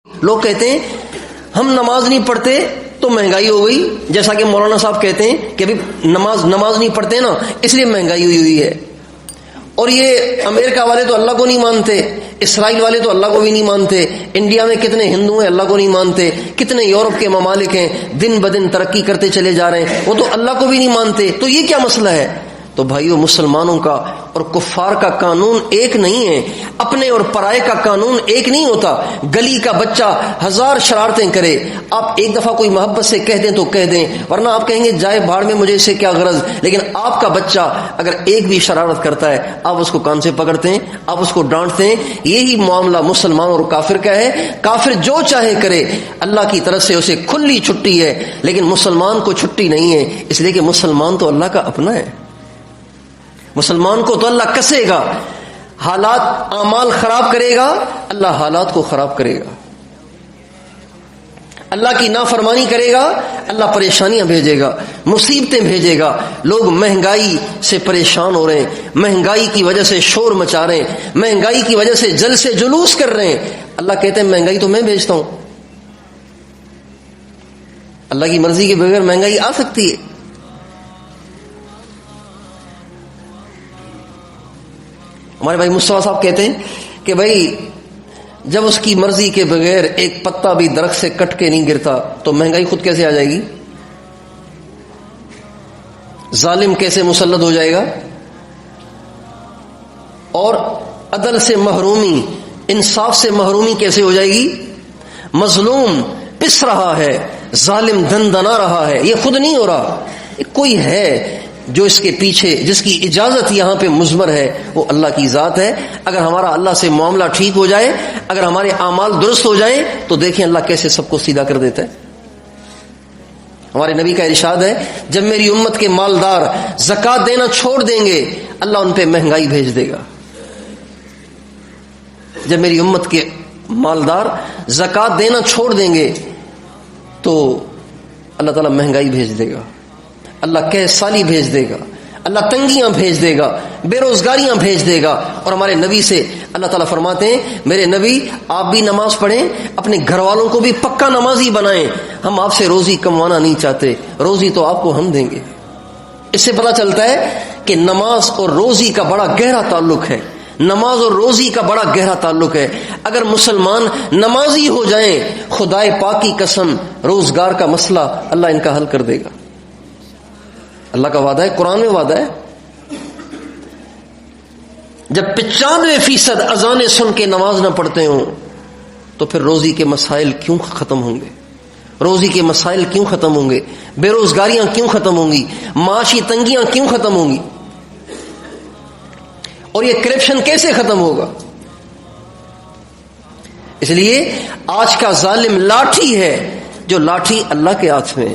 لوگ کہتے ہیں ہم نماز نہیں پڑھتے تو مہنگائی ہو گئی، جیسا کہ مولانا صاحب کہتے ہیں کہ نماز نہیں پڑھتے نا اس لیے مہنگائی ہوئی ہے، اور یہ امریکہ والے تو اللہ کو نہیں مانتے، اسرائیل والے تو اللہ کو بھی نہیں مانتے، انڈیا میں کتنے ہندو ہیں اللہ کو نہیں مانتے، کتنے یورپ کے ممالک ہیں دن بدن ترقی کرتے چلے جا رہے ہیں وہ تو اللہ کو بھی نہیں مانتے، تو یہ کیا مسئلہ ہے؟ تو بھائیو، مسلمانوں کا اور کفار کا قانون ایک نہیں ہے، اپنے اور پرائے کا قانون ایک نہیں ہوتا۔ گلی کا بچہ ہزار شرارتیں کرے، آپ ایک دفعہ کوئی محبت سے کہہ دیں تو کہہ دیں، ورنہ آپ کہیں گے جائے بھاڑ میں، مجھے اس سے کیا غرض۔ لیکن آپ کا بچہ اگر ایک بھی شرارت کرتا ہے آپ اس کو کان سے پکڑتے ہیں، آپ اس کو ڈانٹتے ہیں۔ یہی معاملہ مسلمان اور کافر کا ہے۔ کافر جو چاہے کرے، اللہ کی طرف سے اسے کھلی چھٹی ہے، لیکن مسلمان کو چھٹی نہیں ہے، اس لیے کہ مسلمان تو اللہ کا اپنا ہے۔ مسلمان کو تو اللہ کسے گا، حالات اعمال خراب کرے گا، اللہ حالات کو خراب کرے گا۔ اللہ کی نافرمانی کرے گا، اللہ پریشانیاں بھیجے گا، مصیبتیں بھیجے گا۔ لوگ مہنگائی سے پریشان ہو رہے ہیں، مہنگائی کی وجہ سے شور مچا رہے ہیں، مہنگائی کی وجہ سے جلسے جلوس کر رہے ہیں۔ اللہ کہتے ہیں مہنگائی تو میں بھیجتا ہوں۔ اللہ کی مرضی کے بغیر مہنگائی آ سکتی ہے؟ ہمارے بھائی مصطفیٰ صاحب کہتے ہیں کہ بھائی جب اس کی مرضی کے بغیر ایک پتا بھی درخت سے کٹ کے نہیں گرتا تو مہنگائی خود کیسے آ جائے گی؟ ظالم کیسے مسلط ہو جائے گا؟ اور عدل سے محرومی، انصاف سے محرومی کیسے ہو جائے گی؟ مظلوم پس رہا ہے، ظالم دندنا رہا ہے، یہ خود نہیں ہو رہا، کوئی ہے جو اس کے پیچھے، جس کی اجازت یہاں پہ مضمر ہے، وہ اللہ کی ذات ہے۔ اگر ہمارا اللہ سے معاملہ ٹھیک ہو جائے، اگر ہمارے اعمال درست ہو جائیں تو دیکھیں اللہ کیسے سب کو سیدھا کر دیتا ہے۔ ہمارے نبی کا ارشاد ہے جب میری امت کے مالدار زکوٰۃ دینا چھوڑ دیں گے اللہ ان پہ مہنگائی بھیج دے گا۔ جب میری امت کے مالدار زکوٰۃ دینا چھوڑ دیں گے تو اللہ تعالیٰ مہنگائی بھیج دے گا، اللہ قحط سالی بھیج دے گا، اللہ تنگیاں بھیج دے گا، بے روزگاریاں بھیج دے گا۔ اور ہمارے نبی سے اللہ تعالیٰ فرماتے ہیں میرے نبی آپ بھی نماز پڑھیں، اپنے گھر والوں کو بھی پکا نمازی بنائیں، ہم آپ سے روزی کموانا نہیں چاہتے، روزی تو آپ کو ہم دیں گے۔ اس سے پتہ چلتا ہے کہ نماز اور روزی کا بڑا گہرا تعلق ہے، نماز اور روزی کا بڑا گہرا تعلق ہے۔ اگر مسلمان نمازی ہو جائیں، خدائے پاک کی قسم روزگار کا مسئلہ اللہ ان کا حل کر دے گا۔ اللہ کا وعدہ ہے، قرآن میں وعدہ ہے، جب 95% اذانیں سن کے نماز نہ پڑھتے ہوں تو پھر روزی کے مسائل کیوں ختم ہوں گے؟ روزی کے مسائل کیوں ختم ہوں گے؟ بے روزگاریاں کیوں ختم ہوں گی؟ معاشی تنگیاں کیوں ختم ہوں گی؟ اور یہ کرپشن کیسے ختم ہوگا؟ اس لیے آج کا ظالم لاٹھی ہے، جو لاٹھی اللہ کے ہاتھ میں ہے۔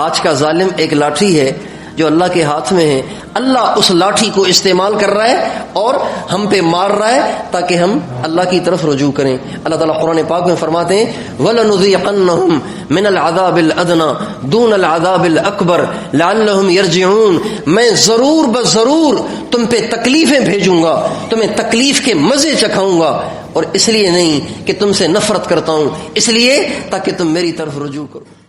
آج کا ظالم ایک لاٹھی ہے جو اللہ کے ہاتھ میں ہے، اللہ اس لاٹھی کو استعمال کر رہا ہے اور ہم پہ مار رہا ہے تاکہ ہم اللہ کی طرف رجوع کریں۔ اللہ تعالیٰ قرآن پاک میں فرماتے ہیں وَلَنُذِيقَنَّهُمْ مِنَ الْعَذَابِ الْأَدْنَى دُونَ الْعَذَابِ الْأَكْبَرِ لَعَلَّهُمْ يَرْجِعُونَ، میں ضرور بضرور تم پہ تکلیفیں بھیجوں گا، تمہیں تکلیف کے مزے چکھاؤں گا، اور اس لیے نہیں کہ تم سے نفرت کرتا ہوں، اس لیے تاکہ تم میری طرف رجوع کرو۔